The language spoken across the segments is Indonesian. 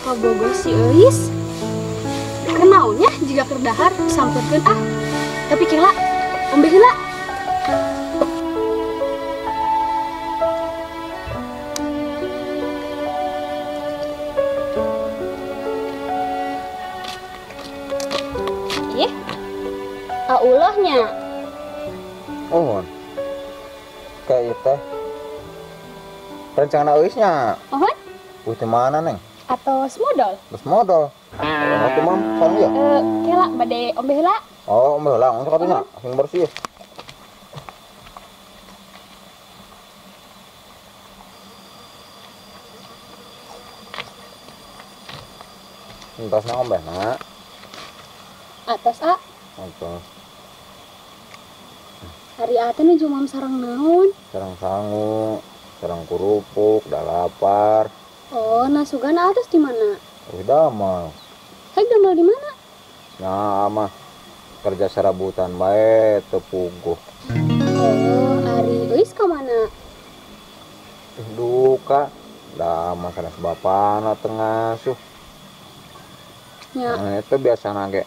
kabogo si Eis. Kenaunya jika kerdahar sampeurkeun ah. Tapi kira ombe heula. Ieu. Aulahnya. Oh. Kayak teh. Rencana Eisnya. Mohon? Di mana, Neng? Atau semodal? Terus modal. Oh, tuh, Mam. Soalnya ya? Kela bade ombe heula. Oh, ombe lah. Langsung katanya. Yang bersih. Entasnya ombe, nak. Atas A. Atas. Hari A teh nuju mam sareng naon? Sarang sangu. Sarang kurupuk. Udah lapar. Oh, nasugan atas di mana? Udah mah. Hek damel di mana? Nah, mah. Kerja serabutan bae tepuguh. Oh, Ari Eis ka mana? Duka. Dah masalah sebapana tengah suh. Ya, Nah, itu biasa nage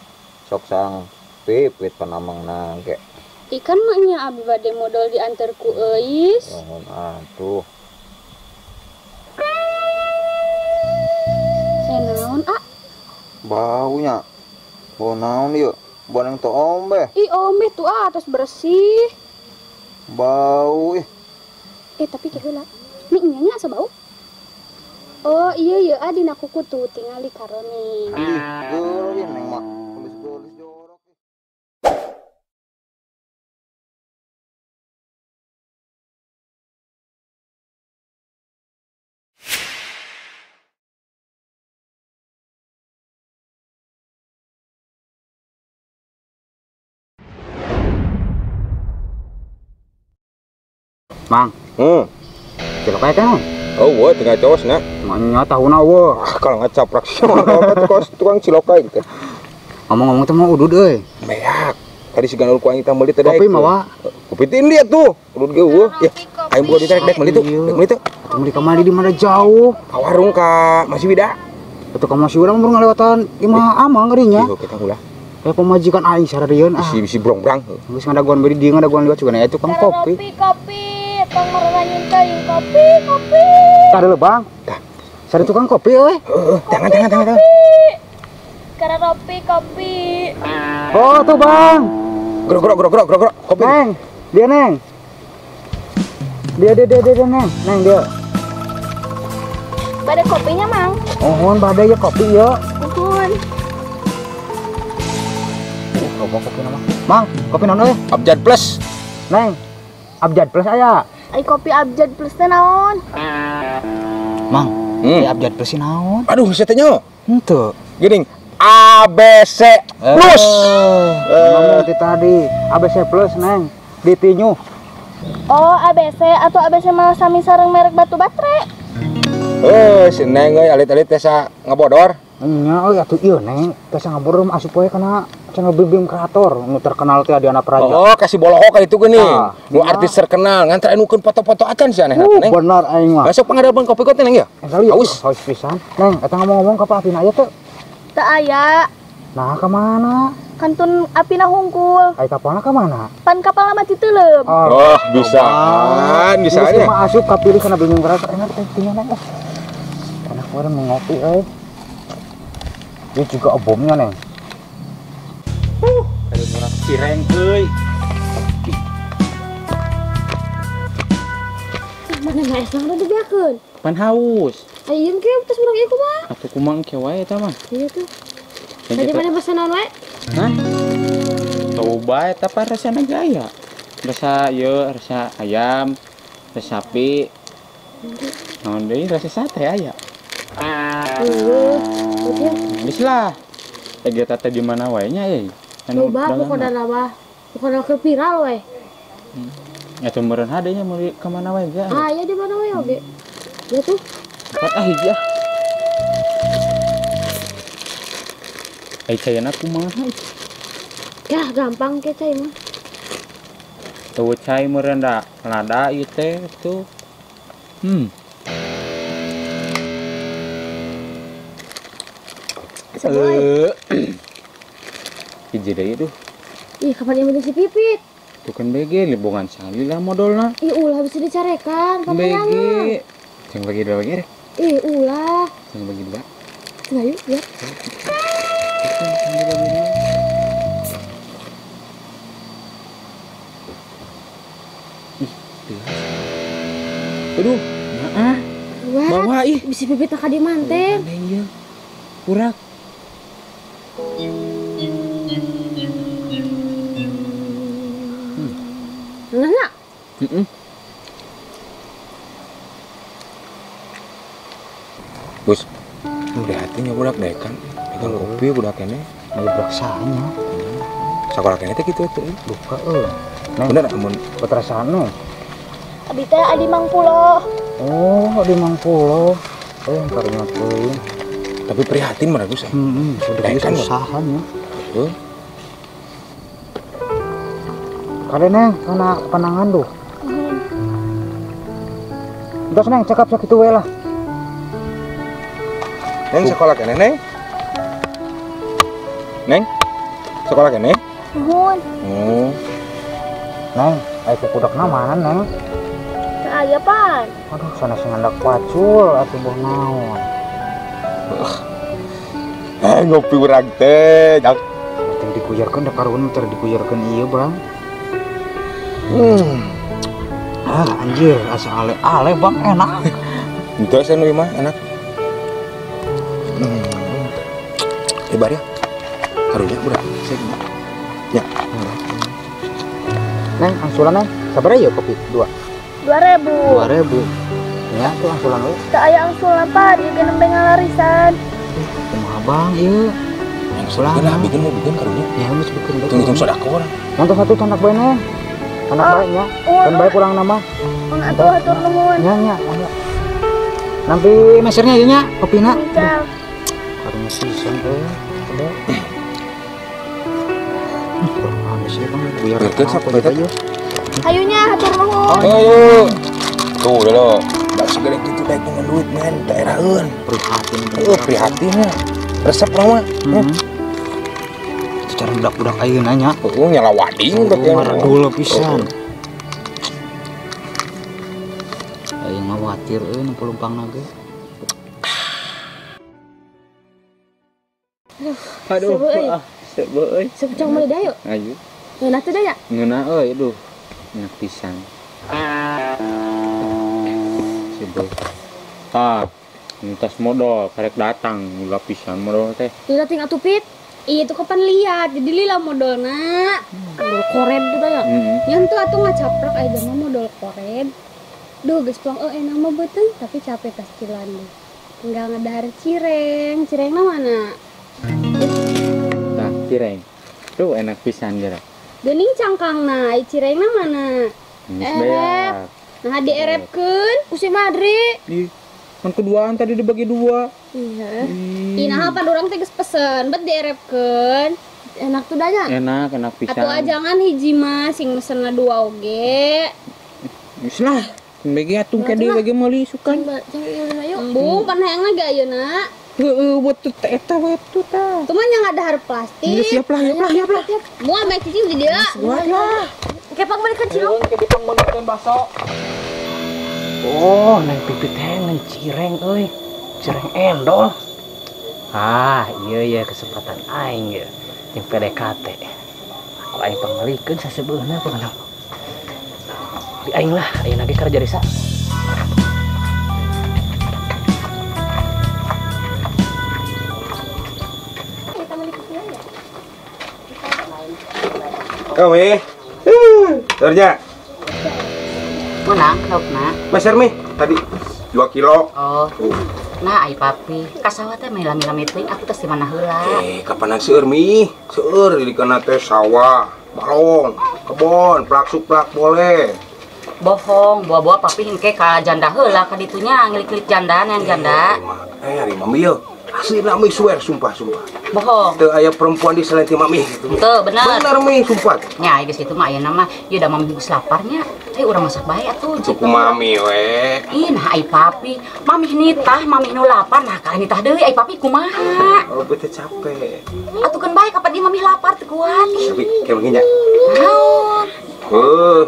sok sang pipit panamang nage. ikan maknya abi bade modal diantar ku Eis. Mohon atuh. Naon A? Baunya. Bau naon ieu? Bau yang teu ombe. Ih, ombe tuh A atas bersih. Bau ih. Tapi keheula. Mi nya asa bau? Oh, iya dina kuku tuh tingali karone. Ih, geuleuh ieu neng mah. Gelis-gelis jorok. Mang, cilok aja kan? Oh, wah tengah cowos nak. Maknya tahu na wah. Kalau ngacaprak sih mah tukang cilokai gitu. Ngomong-ngomong tuh mau udud euy. Beak. Tadi si ganul ku aing tambel teh Kopi mah Kopi tin lihat tuh. Udud ge weuh. Ya, aing buat ditarik dek meuli tuh. Dek meuli tuh. Atuh meuli ka mali di mana jauh. Ka warung ka masih bida. Atuh ka masih urang baru ngalewatan imah amang gerinya. Iya, kita ulah. Kayak pemajikan aing sararieun ah. Bisi brong-brang. Geus ngadaguan beuh di dieu ngadaguan liwat juga aya tukang kopi. Kopi. Tong marana nyintain kopi. Tadi lho, Bang. Tah. Sari tukang kopi euy. Tangan. Karena kopi. Oh, tuh, Bang. Grok. Kopi. Neng. Dia, Neng. Dia, Neng. Neng, dia. Bade kopinya, Mang. Mohon badai ya kopi ya. Nuhun. Coba kopi nama. Mang, kopi naon euy? Abjad plus. Neng. Abjad plus aya. Ai kopi abjad plus teh naon? Mang, abjad plus si naon? Aduh, saya tanya. Henteu. Gini, ABC plus. Ngomong tadi ABC plus, Neng. Ditinyu. Oh, ABC atau ABC malah sami sareng merek batu baterai. Si Neng euy alit-alit teh sa ngabodor. Nya euy atuh ieu, Neng. Teh ngabodor asup we kana channel BBM kreator nu terkenal teh Adiana Praja. Oh, kasih bolohok ka itu geuning. Ah, Nu artis terkenal ngan teh nukeun foto-foto acan sih aneh Neng. Bener aing mah. Masuk pangadaban kopi kok Neng ya? Haus pisan. Neng, eta ngomong-ngomong ka Apina aya teh. Teu aya. Nah, ka mana? Kantun Apina hungkul. Ai kapalna ka mana? Pan kapal mah titeuleum. Oh, bisaan nya. Cuma asup ka pilih kana BBM kreator enak teh tinggal Neng. Enak orang ngopi euy. Dia juga obomnya, Neng. Dari murah cireng euy. Mana mah esang udah dibiakeun. Pan haus. Ayeun ke tos urang ieu kumaha? Atuh kumang ke wae eta mah. Iya tuh. Yang Tadi kita- mana pesanan wae? Hah? Coba eta pan rasana gaya. Rasa ieu rasa ayam, rasa sapi. Naon deui rasa sate aya. Betul. Geus lah. Eta teh di mana wae nya euy. Coba pokoknya nama. Pokoknya ke viral we. Atuh meureun hade nya meuli ka mana wae ge. Aya di mana we oge. Ya tuh. Empat hiji ah. Ai cayana kumaha? Ya gampang ke cai mah. Tuh cai meureun da lada ieu teh tuh. Sebelah. Hiji deui duh. Ih, kapan yang si Pipit? Tuh kan BG libungan sali lah modalna. Ih, ulah bisa dicarekan. BG. Yang bagi dua bagi deh. Ih, ulah. Yang bagi dua. Nah, yuk, ya. Aduh, nah, bawa ih. Bisa Pipit tak di manteng. Iya. Kurak. Nah. Bos, udah hatinya budak deh kan. Pegang kopi budak ini. Lagi beraksanya. Sekolah kene teh kitu tuh. Buka Bener amun petrasano. Abi teh adi Mangpulo. Oh, di Mangpulo. Karena tuh. tapi prihatin mah Gus. Sudah Kan, usahan ya. Betul. Kalian neng, kena panangan tuh. Terus neng, cakap sakit tuh lah. Neng sekolah kene neng. Neng sekolah kene. Nuhun. Oh. Neng, ayo kudak mana neng? Aya pan. Aduh, sana sing ngandak pacul atuh boh naon. Ngopi urang teh, jak. Teu dikuyarkeun da karuan teu dikuyarkeun ieu, Bang. Anjir, asa ale-ale Bang, enak. Itu saya nu mah enak. Ibar ya. Karunya udah saya. Ya. Neng, angsulan neng. Sabar ya kopi 2. 2000. 2000. Ya, tuh angsulan we. Teu aya angsulan pan, ieu nembe ngalarisan. Kumaha Bang ieu? Angsulan lah bikin mau bikin karunya. Ya, geus bikin bae. Tunggu sedekah orang. Nanti satu canak bae neng. Canak bae nya. Kan bae kurang nama. Mun atuh hatur nuhun. Nya. Nampi mesernya ieu nya, kopina. Cang. Karunya season teh. Udah. Habis ya Bang, biar Biarkeun sok bae teh. Hayunya hatur nuhun. Ayo. Tuh udah lo. Da segede kitu daek dengan duit men, daeraheun. prihatin. Prihatinnya. Resep mah. Secara budak-budak ayeuna nya. Nyala wading udah kayak Dulu pisan. Aing mah watir nu pelumpang ge. Aduh, sebeuy. Sepecang meuli dayo. Ayo. Ngeunah teh daya. Ngeuna euy, aduh. Enak pisan. Sebeuy. Tah, mintas modal karek datang gula pisan modal teh. Teu ting atuh Pit. Iya tuh kapan lihat, jadi lila modalna. Modal kored tuh daya. Yang tuh atuh ngacaprak aja mah modal kored. Duh, geus pulang enak mah beuteung, tapi capek tas Cilandu. Enggak ngedahar cireng. Cirengna mana? Nah, cireng. Tuh enak pisan geura. Geuning cangkangna, cirengna mana? Geus beak. Nah, dierepkeun ku si Madri. Di kan keduaan tadi dibagi 2. Iya. Inaha pan urang teh geus pesen, bet dierepkeun. Enak tuh danya. Enak pisan. Atuh ajangan hiji mah sing mesenna 2 oge. Geus lah. Bagi atung ke deui bagi meuli sukan. Cang ieu ayo. Embung pan hayang ge ayeuna. Heueuh buat teh eta we tuh tah. Tuh mah nya ngadahar plastik. Siap lah. Moal make cicing di dia. Buat lah. Kepang balik ke cilok. Kita menekan bakso. Oh, neng pipit teh neng cireng euy. Cireng endol. Iya kesempatan aing ge. Jeung PDKT. Aku aing pangalikeun sasebeuna pengenal. Di aing lah, ayeuna ge kerja desa. Kami. Ternya. Menang, laukna. Mas Hermi tadi 2 kilo. Oh. Nah, ai papi, kasawa teh mila-mila teuing aku tes di mana heula. Kapanan seueur Mi? Seueur di kana teh sawah, balong, kebon, plak-suplak boleh. Bohong, buah-buah papi hengke ka janda heula ka ditunya ngilik-ngilik janda yang janda. Hari mambil. Asli Mi swear sumpah. Bohong. Teu aya perempuan di selain ti Mami gitu. Tuh, bener. Bener Mi sumpah. Nya, geus kitu mah aya nama, ieu da mami geus laparnya. Urang masak bae atuh. Cukup Mami we. Ih, nah ai papi, mami nitah, mami nu lapar, nah kali nitah deui ai papi kumaha? Oh, bete capek. Atukeun bae kapan ieu mami lapar teu kuat. Tapi kayak begini ya. Naon? Oh,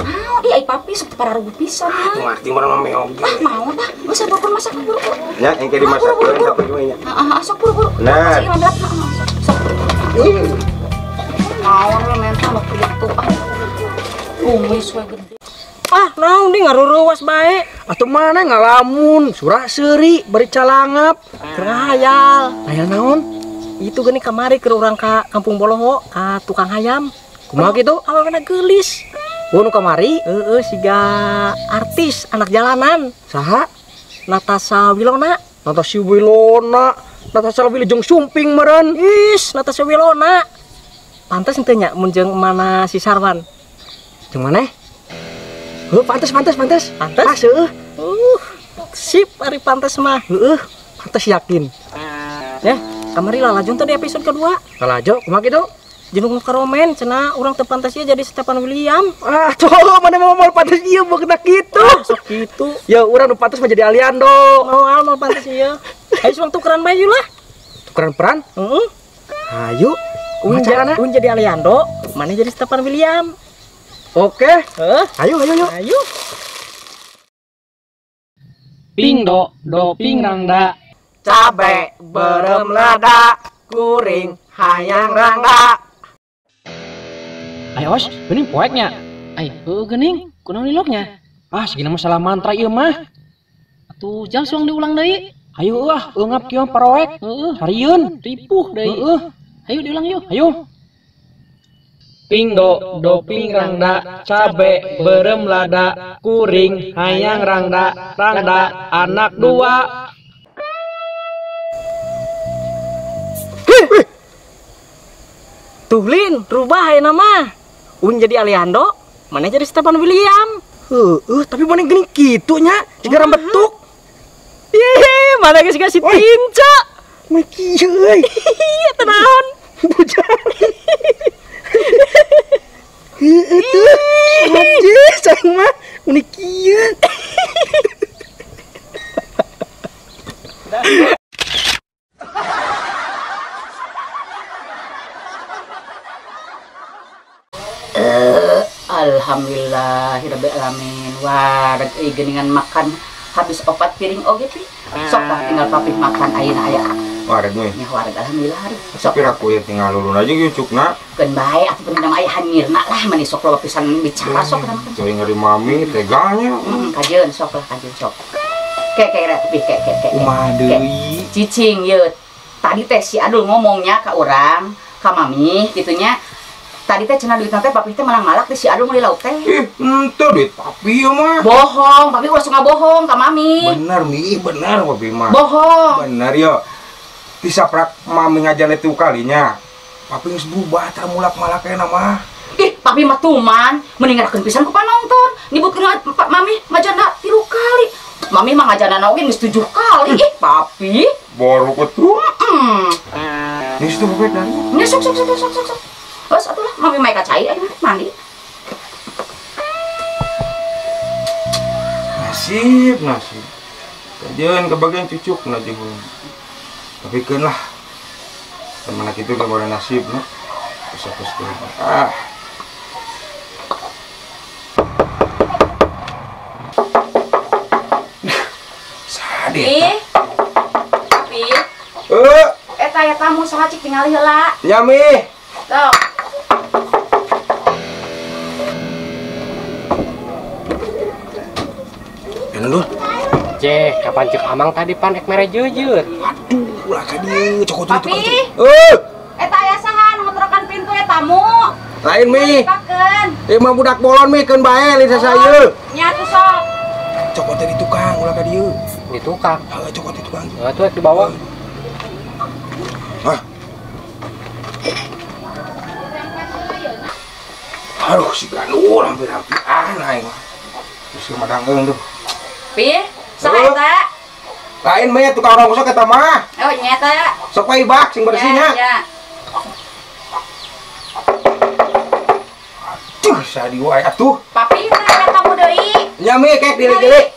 Naon? Ih, ai papi sok pararugu pisan mah. ngerti mana Mami oge. Ah, mau tah? Geus buru-buru masak buru-buru. Ya, yang kayak dimasak Buru-buru. sampai gimana? Sok buru-buru. Bener. Masih lambat. Sok. Naon we mental nu kitu ah. Kumis we gede. Ah, naon di ngaruruwas bae. Atuh mana ngalamun, surah seuri, beri calangap, keur ngahayal. Hayal naon? Itu geuning kamari keur urang ka Kampung Boloho, ka tukang hayam. Kumaha kitu? Awalna geulis. Nu kamari? Siga artis anak jalanan. Saha? Natasha Wilona. Natasha Wilona. Natasha Wilujeng Sumping meureun. Is, Natasha Wilona. Pantes henteu nya mun jeung mana si Sarwan. Jeung maneh? Pantes. Pantes? Seueuh. Sip ari pantes mah. Pantes yakin. Ya, kamari lalajun tadi episode kedua. Lalajo, kumaha kitu? Jeung karomen cenah urang teu pantes ieu jadi Stefan William. Ah, tuh mana mau pantes ieu beukna kitu. Sok kitu. Ya urang nu pantes mah jadi Aliando. Mau pantes ieu. Ayo suang tukeran bae lah. Tukeran peran? Heeh. Ayo. Un jadi Aliando, mana jadi Stefan William. Oke. Ayo. Ping do ping rangda. Cabe berem lada, kuring hayang rangda. Ayo os, geuning poeknya. Ai, geuning, kunaon liloknya? Ah, segina masalah mantra ieu mah. Atuh, jang suang diulang deui. Ayo eungap kieu paroek. Harieun, ripuh deui. Ayo diulang yuk. Ayo. Ping do ping rangda, cabe berem lada, kuring hayang rangda, anak dua. Tuhlin, rubah ayeuna mah. Un jadi Aliando, mana jadi Stefan William. Tapi mana geuning kitu nya, siga rambetuk. Ih, mana geus kasih tinca. Mah kieu euy. Eta naon? Bujang. Itu aja sama unik kieu. Alhamdulillahirabbil alamin. Wah, rek geuningan makan habis 4 piring oge pi. Sok lah tinggal papi makan ayeuna aya. Wareg nih. Nya wareg alhamdulillah hari. Sok Tapi aku ya tinggal lulun aja gitu cukna. keun bae atuh pengendam aya hanyirna lah mani sok loba pisan bicara sok lah makan. Jadi ngeri Mami teganya. Kajeun sok lah kajeun sok. Kek pi kek. Kumaha deui? Cicing ye. Tadi teh si Adul ngomongnya ka urang, ka Mami gitunya. Tadi teh cenah duit teh papi teh malang-malak teh si Adul meuli lauk teh. Ente duit papi ya mah. Bohong, papi ulah suka bohong ka Mami. Bener Mi, bener papi mah. Bohong. Bener ya. Disaprak Mami ngajan itu kalinya. Papi geus berubah tara mulak-malak euna mah. Ih, papi mah tuman, meninggalkeun pisan ku panonton. Nyebutkeun Mami ngajana 3 kali. Mami mah ngajana oge geus 7 kali. Ih, papi. Baru ketu. Ini situ bebek dari. Nya sok. Bos atuh lah, Mami main kacai aja mandi. Nasib. Kajian kebagian cucuk na jeung. Tapi keun lah. Temen kitu ge boleh nasib na. Terus Sade. Papi. Eta aya tamu saha cik tingali heula. Nyami. Sok. Endul. Cek, kapan cek amang tadi pan ek mere jeujeur. Aduh, ulah ka dieu cokot itu. Papi. Eta aya saha nu ngetrokan pintu ya tamu. Lain Mi. Pakeun. Mah budak bolon Mi keun bae lisa saya. Nya tuh sok. Cokot di tukang ulah ka dieu. Di tukang. Heeh, cokot di tukang. Tuh ek di bawah. Aduh, si Ganul hampir-hampir naik. Terus madangkeun tuh. Pi, saha eta? Lain mah tukang rongsok eta mah. Oh nyata. Sok wae bak sing bersihnya. Ya. Aduh, sadi wae atuh. Papi, saya kamu deui. Nya mi kek dilik-dilik.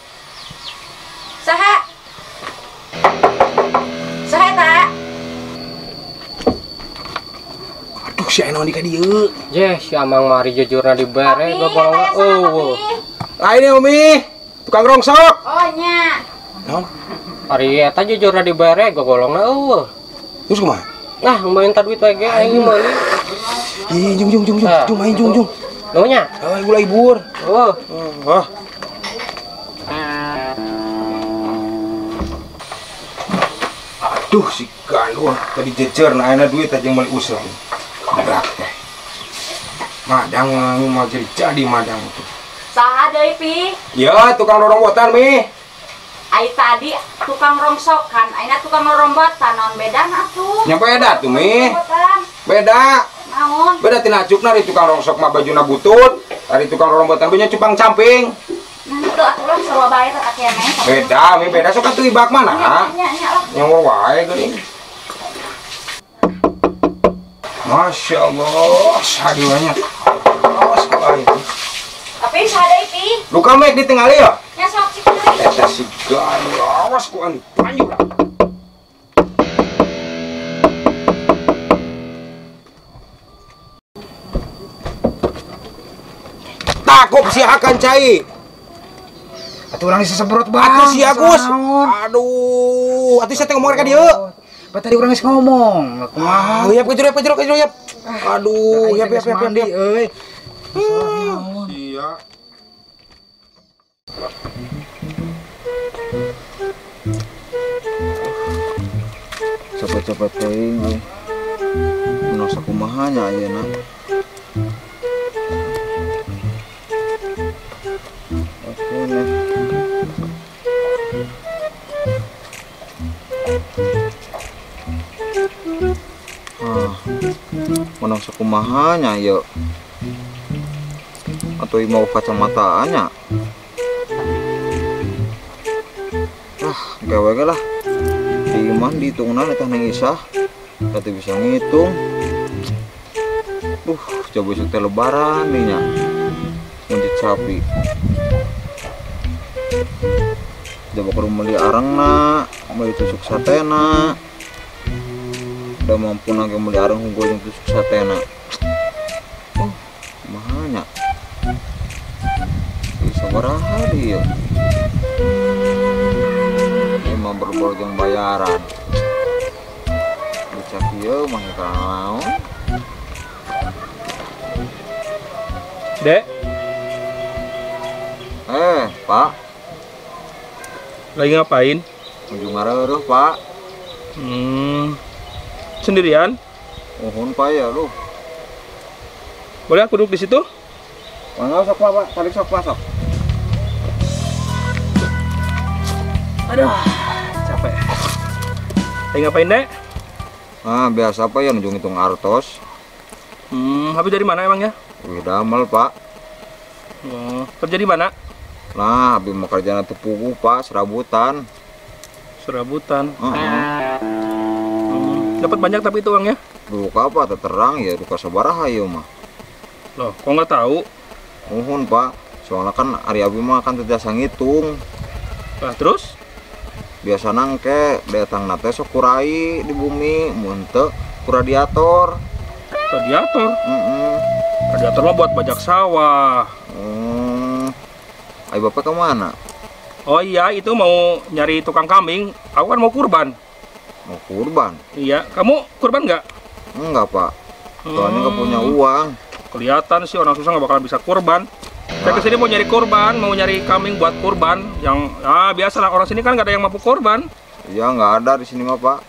Saha? Saha eta? Aduh, si Aino di ka dieu. Jeh, si Amang mari jujurna dibere gogolongna eueuh. Lain ya Umi, tukang rongsok. Oh nya. Naon? Ari eta jujurna dibere gogolongna eueuh. Terus kumaha? Nah, minta duit wae ge aing meuli. Ih, jung main jung. Nunya? Gula libur. Oh. Wah. Aduh, si Gandul tadi jejer na ayeuna duit aja meuli usul. Berat teh. Madang mau jadi madang itu. Saha deui pi? Ya, tukang rorombotan mi. Ai tadi tukang rongsokan, aina tukang rorombotan naon bedana atuh? Nya beda tuh mi. Rongsokan. Beda. Naon? Beda tina acukna di tukang rongsok mah bajuna butut, dari tukang rorombotan punya cupang camping. Nah itu atuh sarua bae teh keneh. Beda, mi beda sok atuh ibak mana? Nya lah. Yang wae geuning. Masya Allah, sadiwanya. Awas kalau ini. Tapi saha deui pi? Luka mek ditinggali ya? Nya sok cik deui. Eta si Gandul, awas ku anu panjur. Takut si akan cai. Atuh urang disesemprot bang. Atuh si Agus. Naon? Aduh, atuh saya teh ngomong ka dieu. Pak tadi urang geus ngomong. Kumaha? Yap kejurep. Aduh, yap. Mandi euy. Iya. Cepet-cepet teuing euy. Mun sakumaha nya ayeuna. Oke nih. Menang sakumaha nya ieu. Atau mau kacamataannya. Gawe ge lah. Di iman dihitungna eta Neng Isah. Tadi bisa ngitung. Coba besok teh lebaran nih nya. Ngunjit sapi. Coba kudu meuli arengna, meuli tusuk satena. Udah mampu nage meuli areng hunggul jeung tusuk satena. Mahanya. Bisa baraha dieu. Emang berbol jeung bayaran. Bisa kieu mah naon? Dek, Pak. lagi ngapain? Ujung ngareueuh, Pak. Sendirian? Uhun, Pak ya lu. Boleh aku duduk di situ? Enggak sok, Pak. Tarik sok masuk. Aduh, capek. Lagi ngapain, Dek? Biasa Pak ya ngitung artos. Habis dari mana emangnya? Wih damel, Pak. Kerja di mana? Nah, habis mau kerjaan tepugu, Pak, serabutan. Serabutan. Dapat banyak tapi itu uangnya? Dulu apa terang ya duka sabaraha ieu mah. Loh, kok nggak tahu? Nuhun, Pak. Soalnya kan Ari Abi mah kan terjasa ngitung. Nah, terus? Biasa nangke datang nate sok kurai di bumi, mun teu ku radiator. Radiator? Radiator mah buat bajak sawah. Ayo Bapak kemana? Oh iya, itu mau nyari tukang kambing. Aku kan mau kurban. Mau kurban? Iya, kamu kurban nggak? Enggak, Pak. Soalnya nggak punya uang. Kelihatan sih orang susah nggak bakalan bisa kurban. Saya kesini mau nyari kurban, mau nyari kambing buat kurban. Yang biasa lah, orang sini kan nggak ada yang mampu kurban. Iya, nggak ada di sini mah, Pak.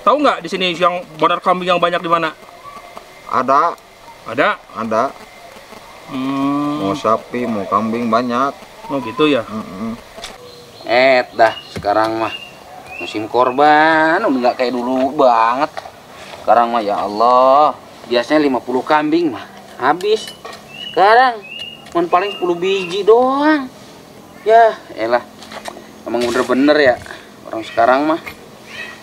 Tahu nggak di sini yang benar kambing yang banyak di mana? Ada. Ada? Ada. Mau sapi, mau kambing banyak. Oh gitu ya? Dah sekarang mah musim korban udah nggak kayak dulu banget. Sekarang mah ya Allah, biasanya 50 kambing mah habis. Sekarang paling 10 biji doang. Ya elah, Emang bener-bener ya orang sekarang mah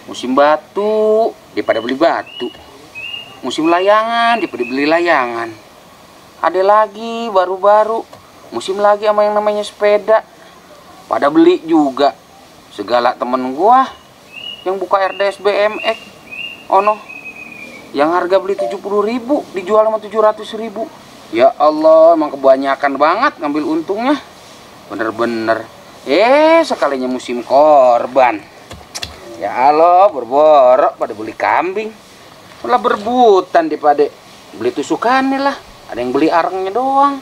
musim batu dia pada beli batu, musim layangan dia pada beli layangan, ada lagi baru-baru musim lagi sama yang namanya sepeda pada beli juga. Segala temen gua yang buka RDS BMX ono yang harga beli 70.000 dijual sama 700.000. Ya Allah, emang kebanyakan banget ngambil untungnya. Bener-bener. Sekalinya musim korban. Ya Allah, berborok pada beli kambing. Malah berbutan daripada beli tusukannya lah. Ada yang beli arengnya doang.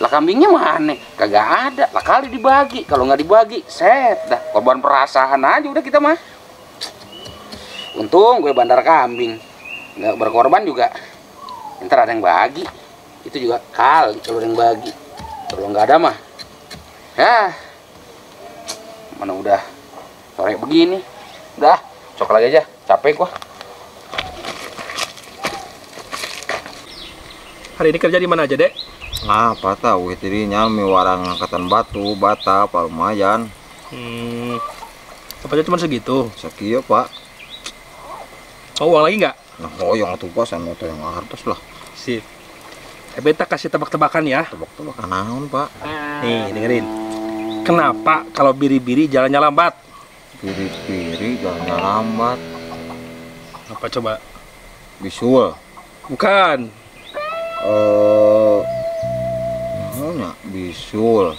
Lah kambingnya mana? Kagak ada. Lah kali dibagi. Kalau nggak dibagi, set dah. Korban perasaan aja udah kita mah. Untung gue bandar kambing. Nggak berkorban juga. Ntar ada yang bagi. Itu juga kali kalau ada yang bagi. Kalau nggak ada mah. Ya. Mana udah sore begini. Udah, cok lagi aja. Capek gua. Hari ini kerja di mana aja, Dek? Apa tahu dirinya warang angkatan batu, bata, apa lumayan. Apanya cuma segitu? Sekian Pak. Mau uang lagi nggak? Nah, yang tuh pas anu teh yang atas lah. Sip. Beta kasih tebak-tebakan ya. Tebak-tebakan naon, Pak? Nih, dengerin. Kenapa kalau biri-biri jalannya lambat? Biri-biri jalannya lambat. Apa coba? Bisul. Bukan. Namanya bisul.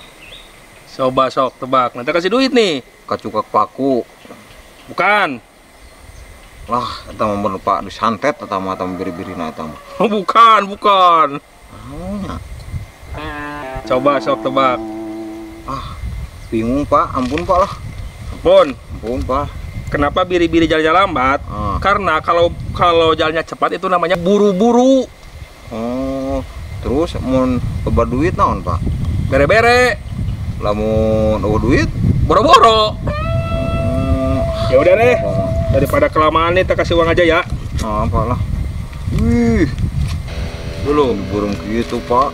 Coba sok tebak. Nanti kasih duit nih. Kacukak paku. Bukan. Lah, eta mah bener Pak disantet eta mah biri-birina eta mah. Bukan. Namanya. Coba sok tebak. Bingung Pak, ampun Pak lah. Ampun Pak. Kenapa biri-biri jalannya lambat? Karena kalau jalannya cepat itu namanya buru-buru. Terus mun loba duit naon Pak? Bere-bere. Lamun eueuh duit boro-boro. Ya udah deh. Daripada kelamaan nih, kita kasih uang aja ya. Apa lah. Wih. Dulu burung gitu, Pak.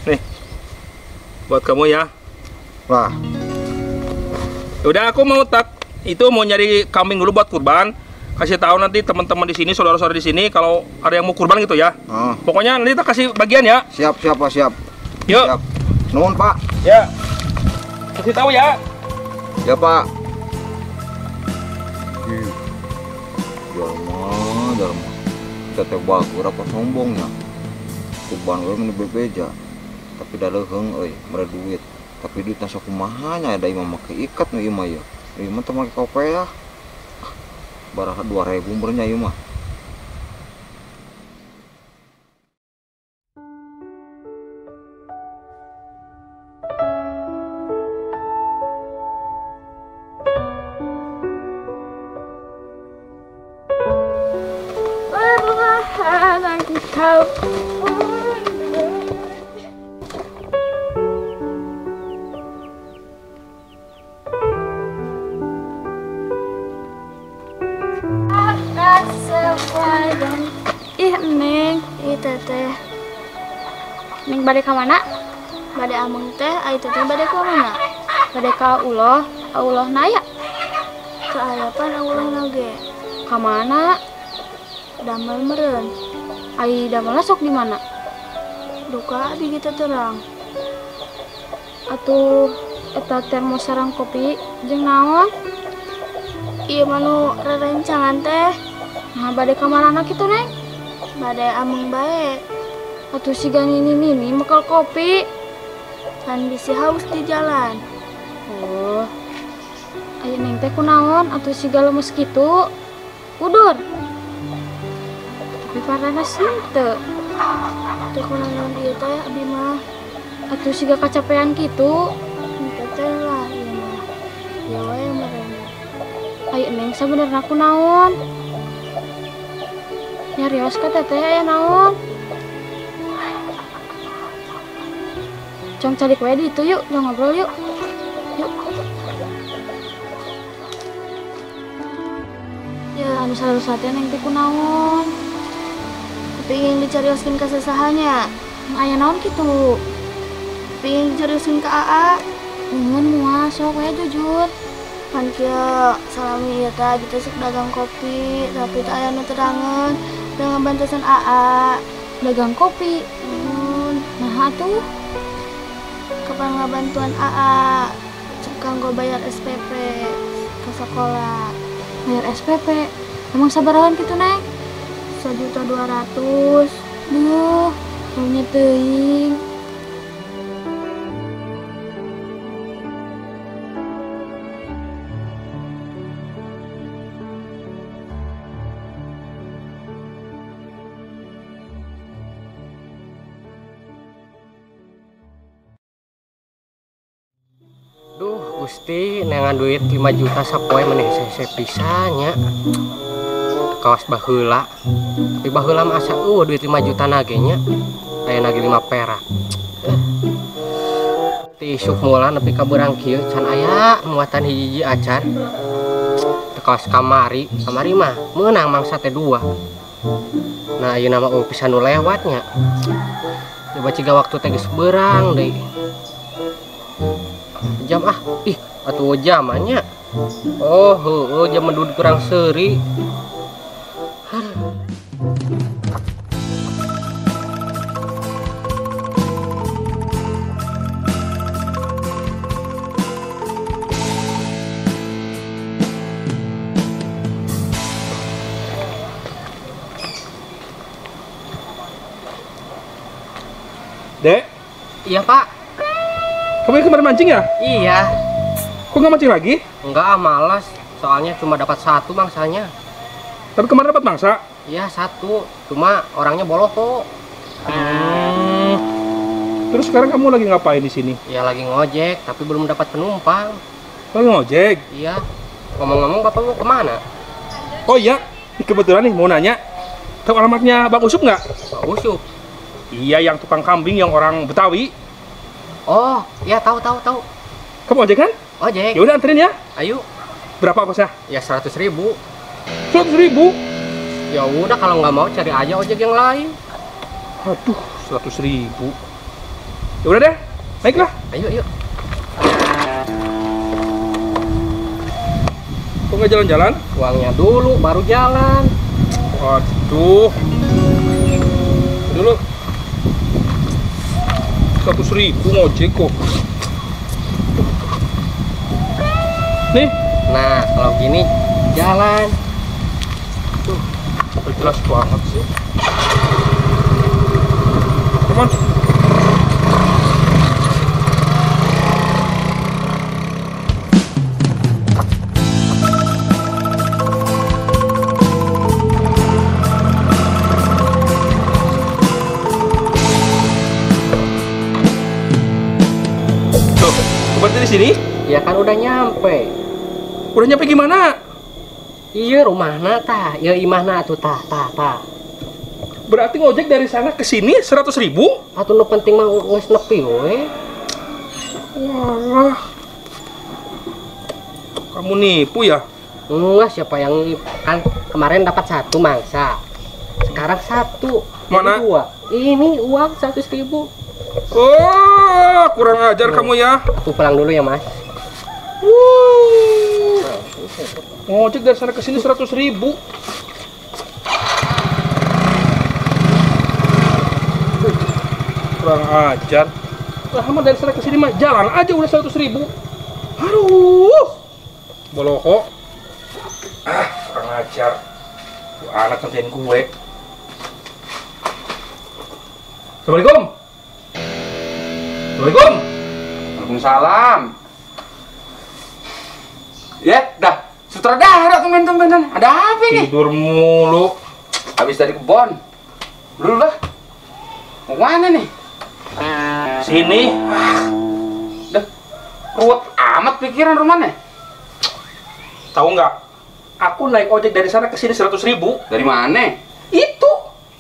Nih. Buat kamu ya. Wah. Udah aku mau mau nyari kambing dulu buat kurban. Kasih tahu nanti teman-teman di sini, saudara-saudara di sini kalau ada yang mau kurban gitu ya. Pokoknya nanti kita kasih bagian ya. Siap Pak, siap. Yuk. Siap. Nuhun Pak. Ya. Kasih tahu ya. Ya Pak. Jalma. Kita teh bagus apa sombongnya. Kurban we mun bebeja. Tapi da leuheung euy, mere duit. Tapi duit na sakumaha nya da imah make ikat nu imah ya. Imah teh make kopeah. Baraha 2.000 bernya ieu mah. Ih, Neng, teteh. Neng bade ka mana? Bade ameng teh, ai teteh bade ka mana? Bade ka Allah naya. Ka harapan Allah nage. Ka mana? Damel meureun. Ai damel sok di mana? Duka di kita terang. Atuh eta termos sareng kopi jeung naon? Ieu manu rerencangan teh. Nah, bade ka manana kitu, Neng? Bade ameng bae. Atuh siga nini mekal kopi. Kan bisi haus di jalan. Oh. Aya Neng teh kunaon atuh siga lemes kitu? Udur. Tapi paranas henteu. Teu kunaon ieu teh abi mah. Atuh siga kacapean kitu. Henteu teh lah ieu mah. Ya wae merenya. Aya Neng sabenerna kunaon? Nyarios ka teteh aya naon? Cong calik wae di itu yuk, ngobrol yuk. Yuk. Ya, anu salah-satu Neng teh kunaon? Pengen dicarioskeun ka sasahanya. Aya naon kitu? Pengen dicarioskeun ka AA. Nuhun mual sok we jujur. Kan kieu salami ieu teh kita sok dagang kopi, tapi teh aya nu terangeun dengan bantuan AA. Dagang kopi. Nah atuh. Kapan ngabantuan AA? Cek kanggo bayar SPP ke sekolah. Bayar SPP. Emang sabarahan kitu, Neng? 1.200.000. Duh, punya teuing. Duh, Gusti, nengan duit 5 juta sapoe meneh saya pisahnya. Kawas baheula. Tapi baheula mah asa duit 5 juta nagenya. Aya nage 5 perak. Tisuk mula nepi ka beurang kieu can aya muatan hiji-hiji acan. Kawas kamari mah meunang mangsa teh 2. Nah, ieu nama pisan nu lewatnya. Coba ciga waktu teh geus beurang deui. Jam atuh jamannya. Oh, jam menduduk kurang seri. Dek? Iya, Pak. Kamu yang kemarin mancing ya? Iya. Kok nggak mancing lagi? Enggak, malas. Soalnya cuma dapat 1 mangsanya. Tapi kemarin dapat mangsa? Iya, 1. Cuma orangnya bolohho. Terus sekarang kamu lagi ngapain di sini? Ya lagi ngojek, tapi belum dapat penumpang. Lagi ngojek? Iya. Ngomong-ngomong, Bapak mau kemana? Oh iya, kebetulan nih mau nanya. Tahu alamatnya Bang Usup nggak? Bang Usup? Iya, yang tukang kambing yang orang Betawi. Oh, ya tahu. Kamu ojek kan? Ojek. Ya udah anterin ya. Ayo. Berapa kosnya? Ya 100.000. 100.000? Ya udah, kalau nggak mau cari aja ojek yang lain. Aduh, 100.000. Ya udah deh, naiklah. Ayo. Kok nggak jalan-jalan? Uangnya dulu, baru jalan. Waduh. Dulu 100.000 ngojek kok. Nih. Nah, kalau gini jalan. Tuh, jelas banget sih. Come on. Berarti di sini? Ya kan udah nyampe. Udah nyampe gimana? Iya, rumahna tah. Ya imahna atuh tah. Berarti ngojek dari sana ke sini 100.000? Atuh nu penting mah geus nepi we. Wah. Kamu nipu ya? Enggak, siapa yang nipu? Kan kemarin dapat 1 mangsa. Sekarang 1. Mana? 2. Ini uang 100.000. Oh, kurang ajar kamu ya. Aku pulang dulu ya, Mas. Ngojek dari sana ke sini 100.000. Kurang ajar. Lama dari sana ke sini mah jalan aja udah 100.000. Aduh. Boloho. Kurang ajar. Tuh anak kerjain gue. Assalamualaikum. Assalamualaikum. Waalaikumsalam. Ya, dah. Sutradara tumben-tumbenan. Ada apa ini? Tidur mulu. Habis dari kebon. Dulu dah. Mau mana nih? Sini. Dah. Ruwet amat pikiran rumahnya. Tahu nggak? Aku naik ojek dari sana ke sini 100.000. Dari mana? Itu.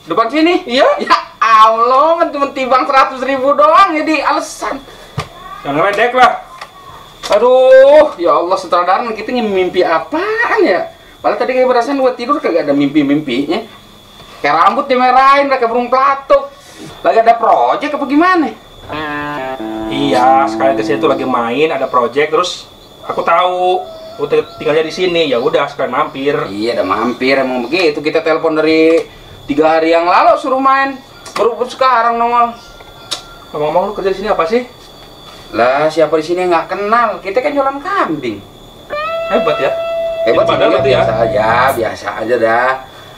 Depan sini? Iya. Ya Allah, cuma timbang 100.000 doang jadi alasan. Yang ngeledek lah. Aduh, ya Allah, sutradara kita mimpi apaan ya? Padahal tadi kayak perasaan gua tidur kagak ada mimpi-mimpinya. Kayak rambut dimerahin, kayak burung pelatuk. Lagi ada proyek apa gimana? Iya, sekalian kesini tuh lagi main, ada project, terus aku tahu tinggalnya di sini, ya udah sekalian mampir. Iya, udah mampir emang begitu. Kita telepon dari 3 hari yang lalu suruh main, baru sekarang nongol. Ngomong-ngomong, lu kerja di sini apa sih? Lah, siapa di sini yang nggak kenal? Kita kan jualan kambing. Hebat ya? Hebat sih, ya? biasa aja, biasa aja dah.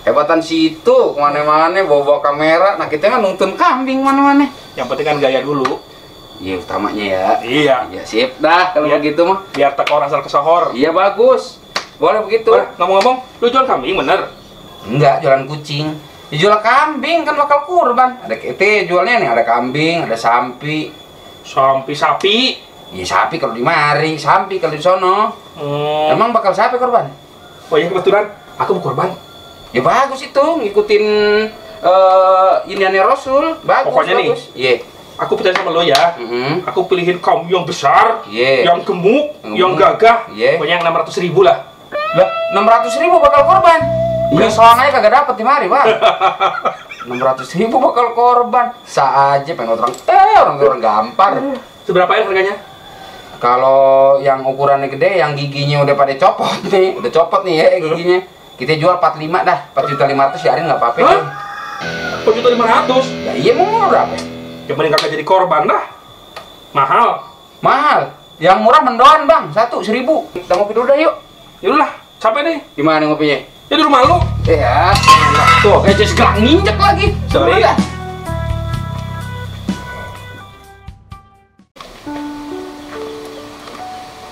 Hebatan situ kemana-mana bawa kamera. Nah, kita kan nuntun kambing mana-mana. Yang penting kan gaya dulu. Iya, utamanya ya. Iya. Iya, sip dah kalau Iya. begitu mah. Biar tekor asal kesohor. Iya, bagus. Boleh begitu. Ngomong-ngomong, lu jual kambing bener? Enggak, jualan kucing. Ya, jual kambing kan bakal kurban. Ada kita jualnya nih, ada kambing, ada sapi. Sapi? Iya, sapi kalau di mari, sapi kalau di sono. Emang bakal sapi korban? Oh iya, kebetulan aku mau korban. Ya bagus itu, ngikutin iniannya Rasul. Bagus, Pokoknya bagus. nih, aku percaya sama lo ya. Aku pilihin kaum yang besar, yang gemuk, yang gagah. Pokoknya yang 600.000 lah. Lah, 600.000 bakal korban. Udah soang aja kagak dapet di mari, Bang. 600.000 bakal korban. Aja pengen orang gampar. Seberapa ya harganya? Kalau yang ukurannya gede, yang giginya udah pada copot nih, udah copot nih ya giginya. Kita jual 45 dah, 4.500.000 biarin nggak apa-apa. Hah? 4.500.000? Ya iya, mau berapa? Yang mending kakak jadi korban dah. Mahal. Mahal. Yang murah mendoan, Bang. 1.000. Kita ngopi dulu dah yuk. Yaudah lah, capek nih. Di mana ngopinya? Ya di rumah lu. Ya. Tuh, kayak just gak nginjek lagi. Sorry.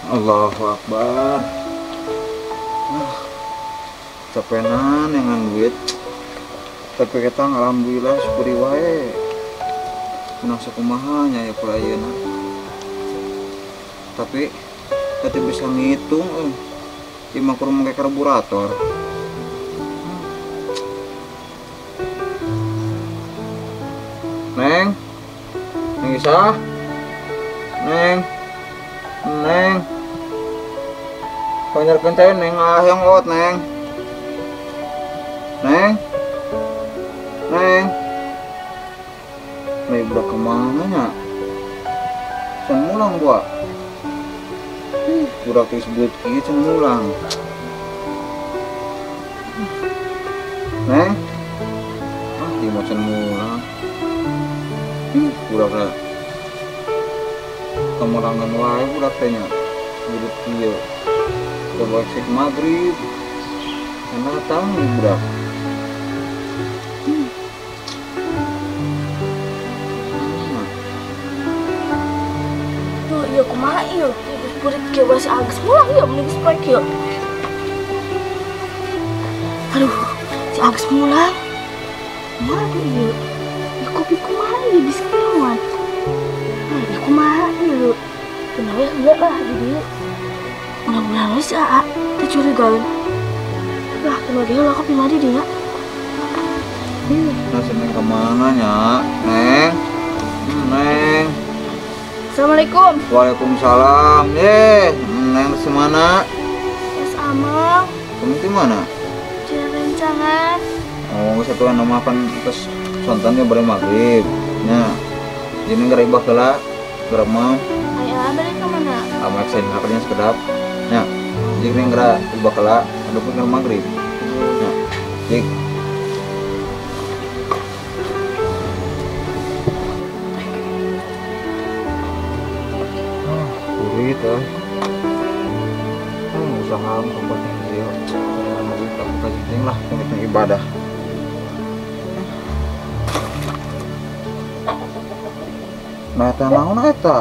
Allahu Akbar. Capenan dengan duit. Tapi kita alhamdulillah syukuri wae. Menang sakumahanya ya pelayan. Tapi kita bisa ngitung lima kurung pakai karburator. Neng Isa. Neng Panjarkan saya Neng yang lot Neng Nih budak kemana nya? Can mulang gua. Budak disebut kieu can mulang. Neng, di mau can mulang. Budak kemulangan wae budak teh nya. Budak kieu. Udah balik maghrib. Karena datang budak. Ya kumaha ieu? Burit kieu basi Agus mulang ieu mending sprek ieu. Aduh, si Agus mulang. Kumaha ieu? Ya kopi kumaha ieu bisa naon? Ya kumaha ieu? Kenapa enggak lah di dieu. Mudah-mudahan we si Aa teu curigaeun. Lah, kenapa dia lah kopi mandi dia? Nah, seneng kemana nya? Neng. Assalamualaikum. Waalaikumsalam. Neng semana? Mas Amang. Kamu di mana? Jalan rencangan. Oh, satuan nama makan terus sontannya boleh maghrib. Nah, jadi nggak ribah kela, geremam. Ayah balik ke mana? Amat saya ngapainnya sekedap. Nah, jadi nggak ribah kela, ada pun nggak maghrib. Nah, jadi gitu. Usaha kompetisi dia. Mau kita kasih lah untuk ibadah. Nah, eta naon eta?